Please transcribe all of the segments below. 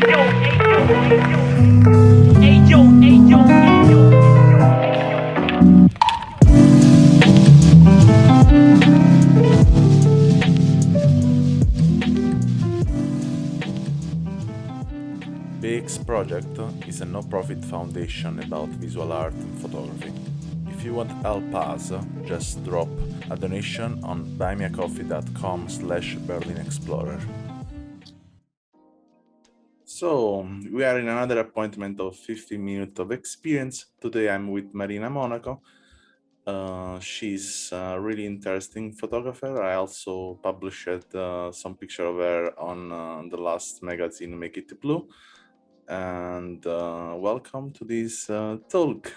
BEEX project is a no-profit foundation about visual art and photography. If you want to help us, just drop a donation on buymeacoffee.com/BerlinExplorer. So, we are in another appointment of 15 minutes of experience. Today I'm with Marina Monaco. She's a really interesting photographer. I also published some picture of her on the last magazine, Make It Blue. And welcome to this talk.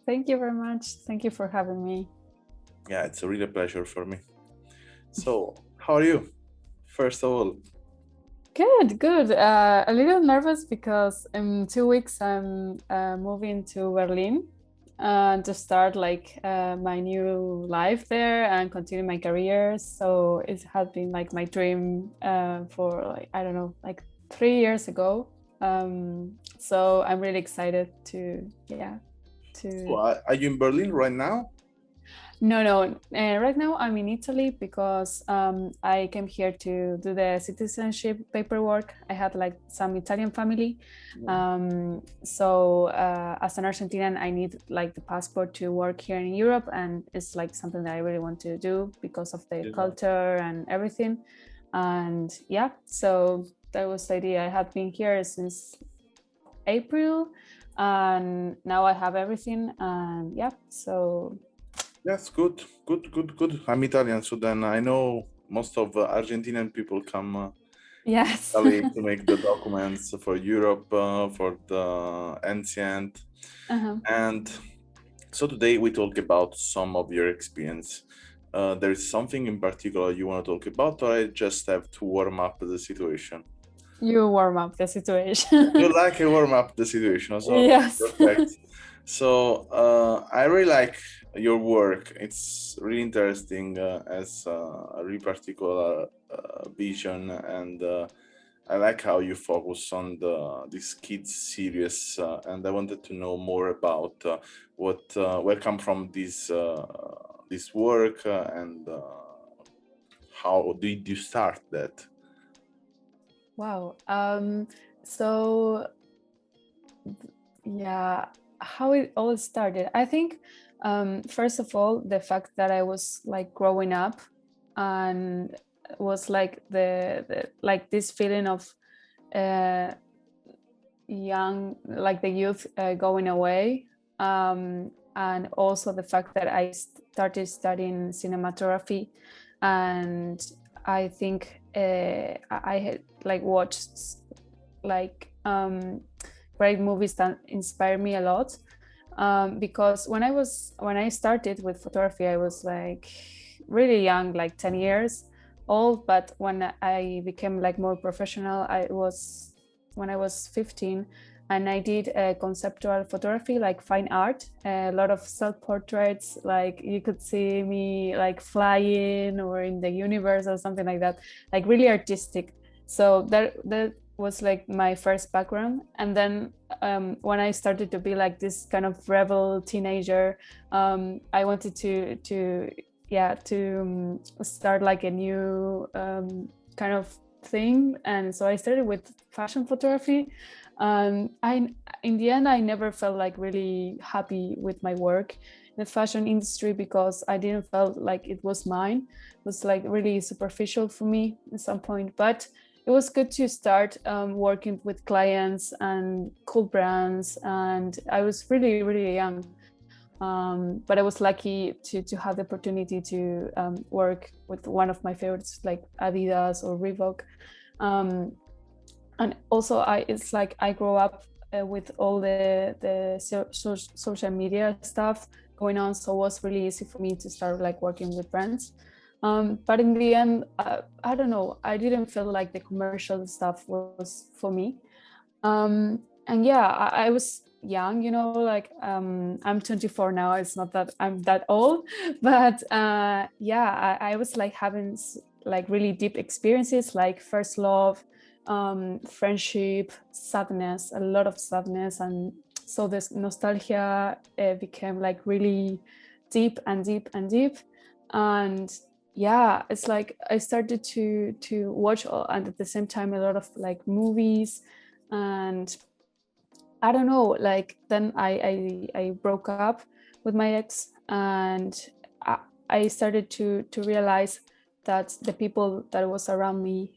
Thank you very much. Thank you for having me. Yeah, it's a real pleasure for me. So, how are you? First of all. Good. A little nervous because in 2 weeks I'm moving to Berlin to start my new life there and continue my career. So it has been like my dream for I don't know, 3 years ago. So I'm really excited to. So are you in Berlin right now? No. Right now I'm in Italy because I came here to do the citizenship paperwork. I had some Italian family. So as an Argentinian, I need the passport to work here in Europe, and it's something that I really want to do because of the culture and everything. And yeah, so that was the idea. I have been here since April, and now I have everything. And yeah, so. Yes, good. I'm Italian, so then I know most of Argentinian people come yes. to make the documents for Europe, for the ancient. And so today we talk about some of your experience. There is something in particular you want to talk about, or I just have to warm up the situation? You warm up the situation. You like to warm up the situation, so yes. Perfect. So I really like your work. It's really interesting as a really particular vision, and I like how you focus on this kids series. And I wanted to know more about where come from this work and how did you start that? Wow. So yeah, how it all started. I think first of all, the fact that I was growing up and was the this feeling of young, the youth going away, and also the fact that I started studying cinematography, and I think I had watched great movies that inspire me a lot, because when I started with photography, I was really young, 10 years old, but when I became more professional, when I was 15, and I did conceptual photography, fine art, a lot of self-portraits, you could see me flying or in the universe or something like that, really artistic. So that was my first background. And then when I started to be this kind of rebel teenager, I wanted to start a new kind of thing. And so I started with fashion photography. In the end, I never felt really happy with my work in the fashion industry because I didn't feel like it was mine. It was really superficial for me at some point, but it was good to start working with clients and cool brands. And I was really, really young. But I was lucky to have the opportunity to work with one of my favorites, like Adidas or Reebok. And also it's I grew up with all the social media stuff going on, so it was really easy for me to start working with brands. But in the end, I don't know, I didn't feel like the commercial stuff was for me. And yeah, I was young, I'm 24 now. It's not that I'm that old, but I was having really deep experiences, like first love, friendship, sadness, a lot of sadness. And so this nostalgia became like really deep and deep and deep. And yeah, it's like I started to watch and at the same time a lot of like movies. And I don't know, like then I broke up with my ex, and I, I started to realize that the people that was around me,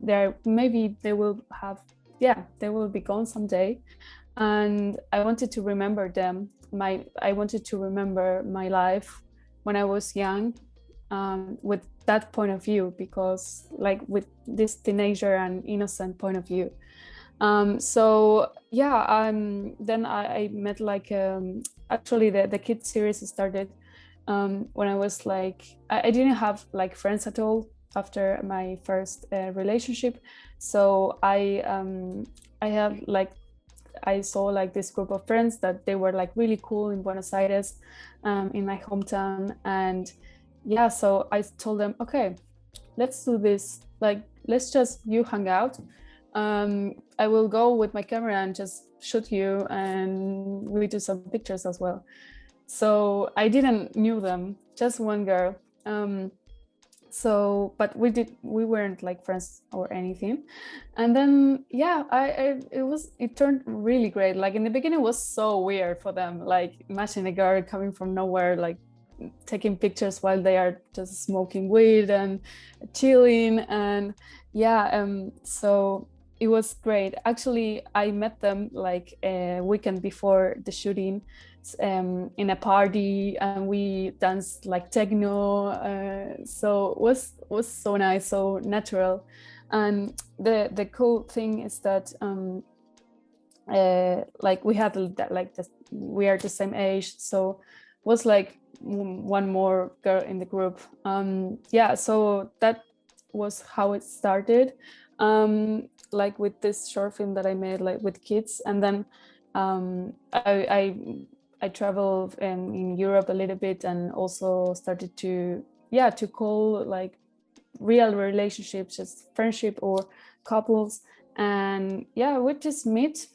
there maybe they will have, yeah, they will be gone someday. And I wanted to remember them. I wanted to remember my life when I was young, with that point of view, because like with this teenager and innocent point of view. So yeah, then I met like actually the kids series started when I was like I didn't have like friends at all after my first relationship. So I have like I saw like this group of friends that they were like really cool in Buenos Aires, in my hometown. And yeah, so I told them, okay, let's do this. Like, let's just you hang out. I will go with my camera and just shoot you, and we do some pictures as well. So I didn't knew them, just one girl. So but we weren't like friends or anything. And then yeah, it turned really great. Like in the beginning it was so weird for them, like imagine a girl coming from nowhere, like taking pictures while they are just smoking weed and chilling. And yeah, so it was great. Actually, I met them like a weekend before the shooting, in a party, and we danced like techno. So it was so nice, so natural. And the cool thing is that like we had like we are the same age, so was like one more girl in the group. Yeah, so that was how it started, like with this short film that I made like with kids. And then I traveled in Europe a little bit, and also started to, yeah, to call like real relationships, just friendship or couples. And yeah, we just meet.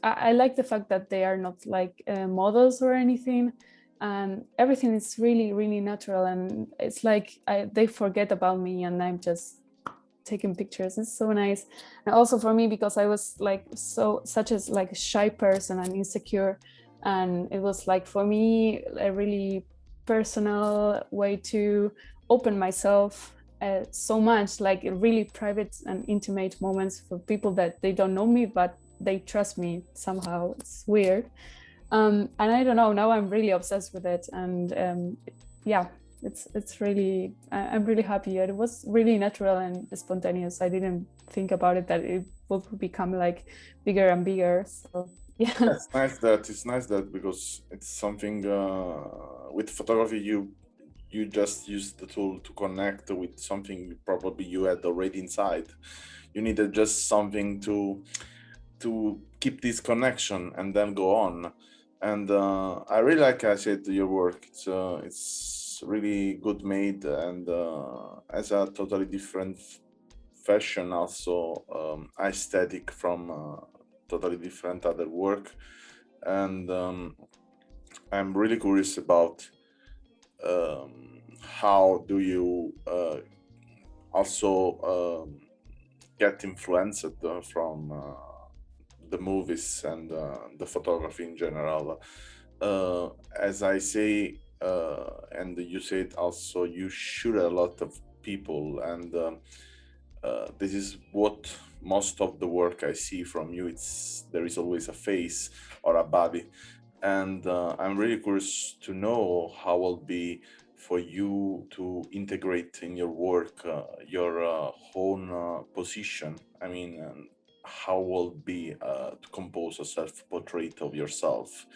I like the fact that they are not like models or anything, and everything is really really natural. And it's like they forget about me, and I'm just taking pictures. It's so nice. And also for me, because I was like such as like a shy person and insecure, and it was like for me a really personal way to open myself so much, like really private and intimate moments for people that they don't know me but they trust me somehow. It's weird. And I don't know, now I'm really obsessed with it. And yeah, it's really, I'm really happy. It was really natural and spontaneous. I didn't think about it that it would become like bigger and bigger. So yeah. It's nice that because it's something with photography you just use the tool to connect with something probably you had already inside. You needed just something to keep this connection and then go on. And I really like, I said, your work. It's really good made, and has a totally different fashion, also aesthetic from totally different other work. And I'm really curious about how do you also get influenced from the movies and the photography in general. As I say, and you said also, you shoot a lot of people, and this is what most of the work I see from you. It's there is always a face or a body, and I'm really curious to know how will be for you to integrate in your work your own position. I mean, how will be to compose a self-portrait of yourself,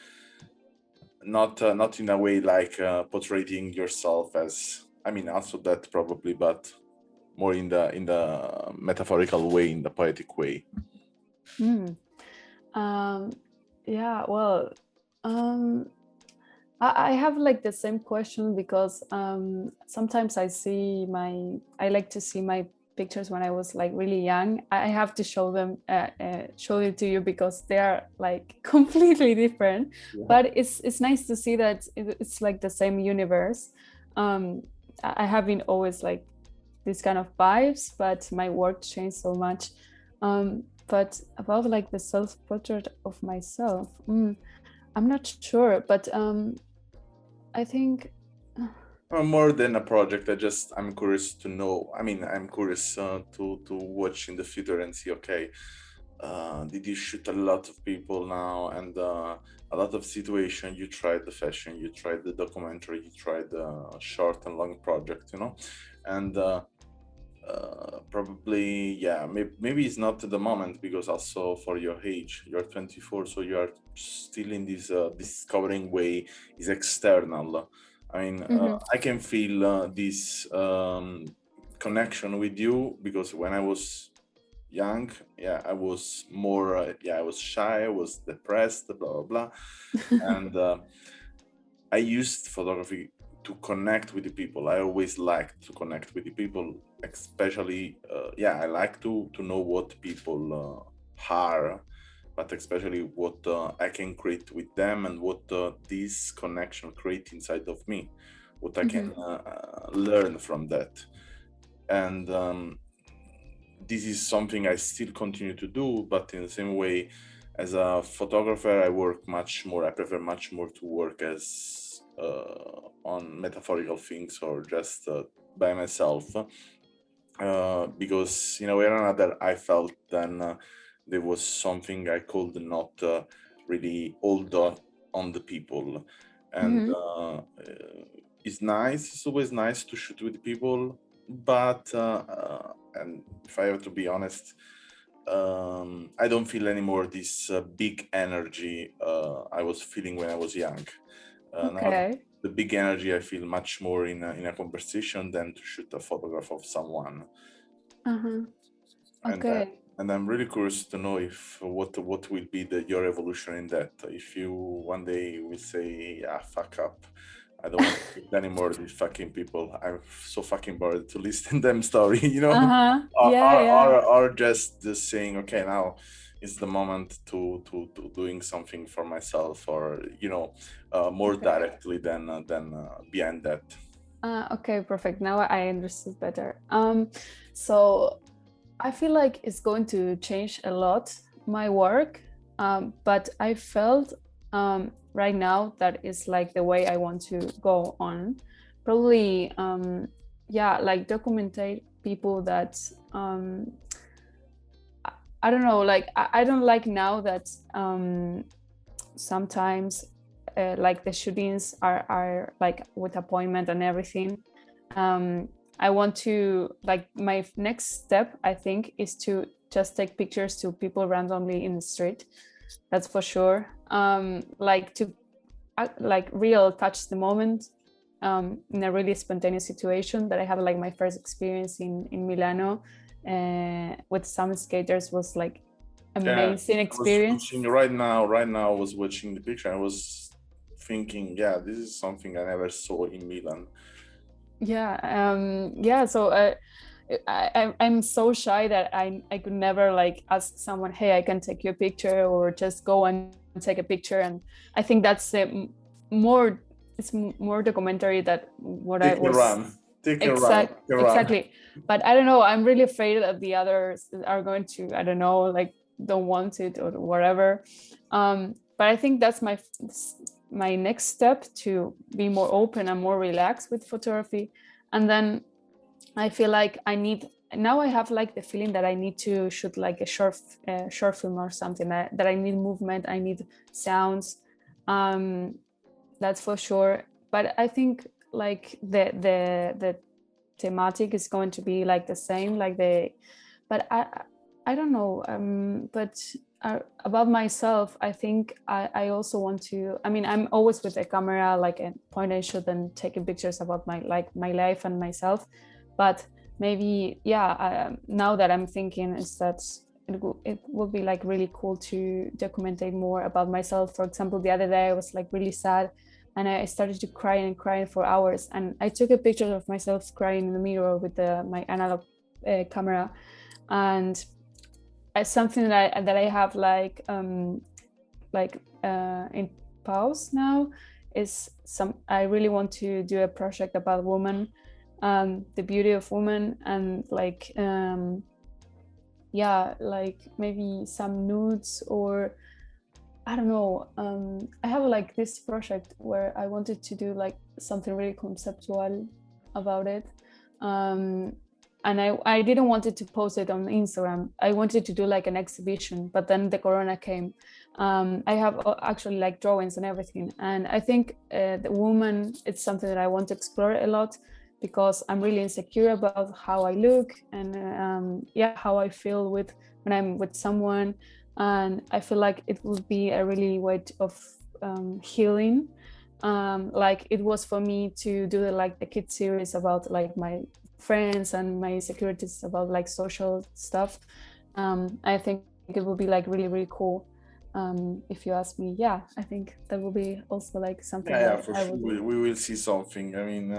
not in a way like portraying yourself as, I mean, also that probably, but more in the metaphorical way, in the poetic way. Mm. Um, yeah, well, um, I have like the same question, because sometimes I like to see my pictures when I was like really young. I have to show them, show it to you because they are like completely different. Yeah. But it's nice to see that it's like the same universe. I have been always like this kind of vibes, but my work changed so much. But about like the self-portrait of myself, I'm not sure, but I think More than a project, I'm curious to know. I mean, I'm curious to watch in the future and see. Okay, did you shoot a lot of people now and a lot of situation? You tried the fashion, you tried the documentary, you tried the short and long project, you know, and probably yeah. Maybe it's not the moment because also for your age, you're 24, so you are still in this discovering way. Is external. I mean, I can feel this connection with you because when I was young, yeah, I was more, I was shy, I was depressed, blah blah blah, and I used photography to connect with the people. I always liked to connect with the people, especially, I like to know what people are, but especially what I can create with them and what this connection create inside of me, what I can learn from that. And this is something I still continue to do, but in the same way, as a photographer, I work much more. I prefer much more to work as on metaphorical things or just by myself, because in a way or another, I felt then there was something I could not really hold on the people, and it's nice. It's always nice to shoot with people, but and if I have to be honest, I don't feel anymore this big energy I was feeling when I was young. Now the big energy I feel much more in a conversation than to shoot a photograph of someone. And I'm really curious to know if what will be your evolution in that. If you one day will say, yeah, fuck up, I don't want to shoot anymore these fucking people. I'm so fucking bored to listen them story, you know? Or just saying, okay, now is the moment to doing something for myself, or more directly than behind that. Okay, perfect. Now I understood better. So I feel like it's going to change a lot my work, but I felt right now that is like the way I want to go on. Probably, like documentate people that I don't know, like I don't like now that sometimes like the shootings are like with appointment and everything. I want to, like, my next step, I think, is to just take pictures to people randomly in the street. That's for sure. Like to like real touch the moment in a really spontaneous situation that I had. Like my first experience in Milano with some skaters was like amazing experience. Right now I was watching the picture. I was thinking, yeah, this is something I never saw in Milan. So I'm so shy that I could never like ask someone, hey, I can take you a picture, or just go and take a picture. And I think that's it's more documentary that what I was exactly. But I don't know, I'm really afraid that the others are going to, I don't know, like don't want it or whatever. But I think that's my next step, to be more open and more relaxed with photography. And then I feel like I have like the feeling that I need to shoot like a short film or something, that I need movement, I need sounds, that's for sure. But I think like the thematic is going to be like the same, like but I don't know, but about myself, I think I also want to, I mean, I'm always with a camera, like a point and shoot and taking pictures about my life and myself. But maybe, now that I'm thinking is that it would be like really cool to document more about myself. For example, the other day I was like really sad and I started to cry and crying for hours, and I took a picture of myself crying in the mirror with my analog camera. And something that I have like in pause now is I really want to do a project about women, the beauty of women, and like like maybe some nudes, or I don't know. I have like this project where I wanted to do like something really conceptual about it. And I didn't want to post it on Instagram. I wanted to do like an exhibition, but then the corona came. I have actually like drawings and everything. And I think the woman, it's something that I want to explore a lot, because I'm really insecure about how I look and how I feel when I'm with someone. And I feel like it would be a really way of healing, like it was for me to do the kid series about like my friends and my insecurities about like social stuff. I think it would be like really, really cool. If you ask me, I think that will be also like something that for I sure would do. we will see something. I mean,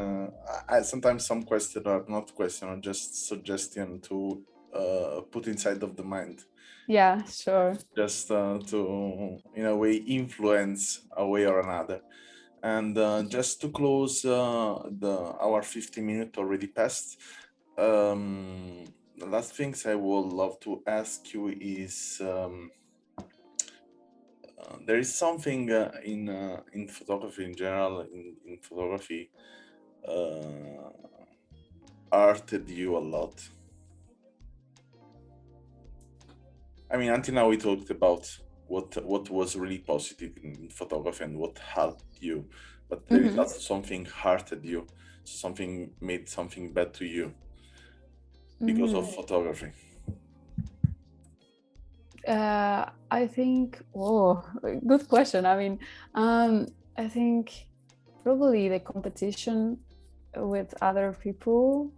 I sometimes some question are not question or just suggestion to put inside of the mind, Yeah, sure. just to in a way influence a way or another. And just to close, our 50 minutes already passed. The last things I would love to ask you is, there is something in photography in general, in photography, arted you a lot. I mean, until now we talked about what was really positive in photography and what helped you, but there is also something hurted you, something made something bad to you because of photography. I think, good question. I mean, I think probably the competition with other people,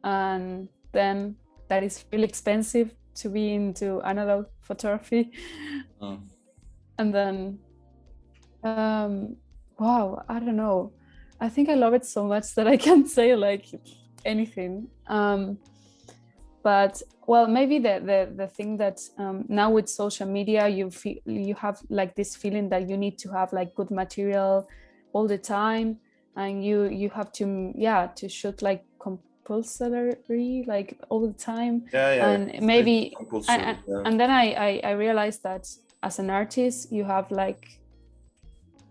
and then that is really expensive to be into analog photography. And then I don't know, I think I love it so much that I can't say like anything. But well, maybe the thing that now with social media, you have like this feeling that you need to have like good material all the time, and you have to shoot like compulsory like all the time. And maybe and then I realized that as an artist you have like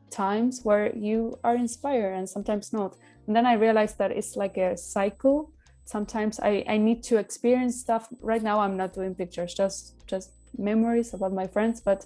times where you are inspired and sometimes not. And then I realized that it's like a cycle. Sometimes I need to experience stuff. Right now I'm not doing pictures, just memories about my friends, but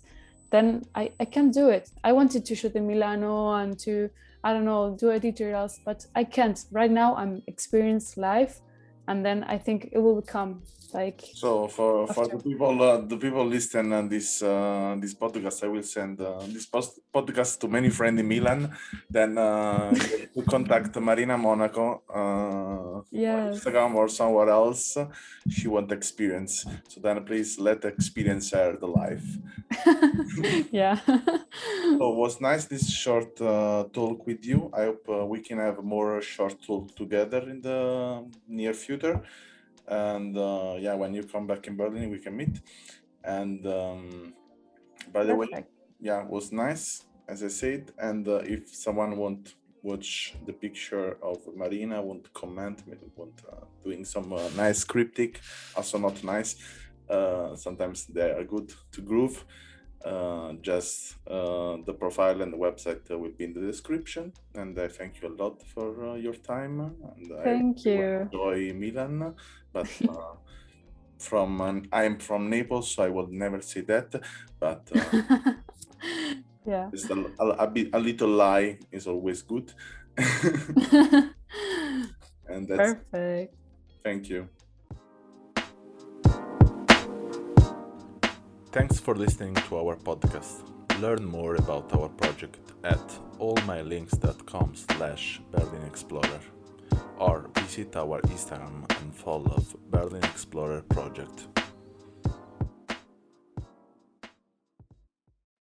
then I can't do it. I wanted to shoot in Milano and to, I don't know, do editorials, but I can't. Right now I'm experiencing life, and then I think it will come. Like, so for the people listening this podcast, I will send this podcast to many friends in Milan. Then you contact Marina Monaco on Instagram or somewhere else. She want experience, so then please let experience her the life. Yeah. So it was nice this short talk with you. I hope we can have more short talk together in the near future. And when you come back in Berlin, we can meet. And by the way, it was nice, as I said. And if someone want watch the picture of Marina, want comment, maybe want doing some nice cryptic, also not nice. Sometimes they are good to groove. Just the profile and the website will be in the description. And I thank you a lot for your time. And thank you. Enjoy Milan, but I'm from Naples, so I will never say that. But just a little lie is always good. And that's perfect. Thank you. Thanks for listening to our podcast. Learn more about our project at allmylinks.com/BerlinExplorer or visit our Instagram and follow BerlinExplorer project.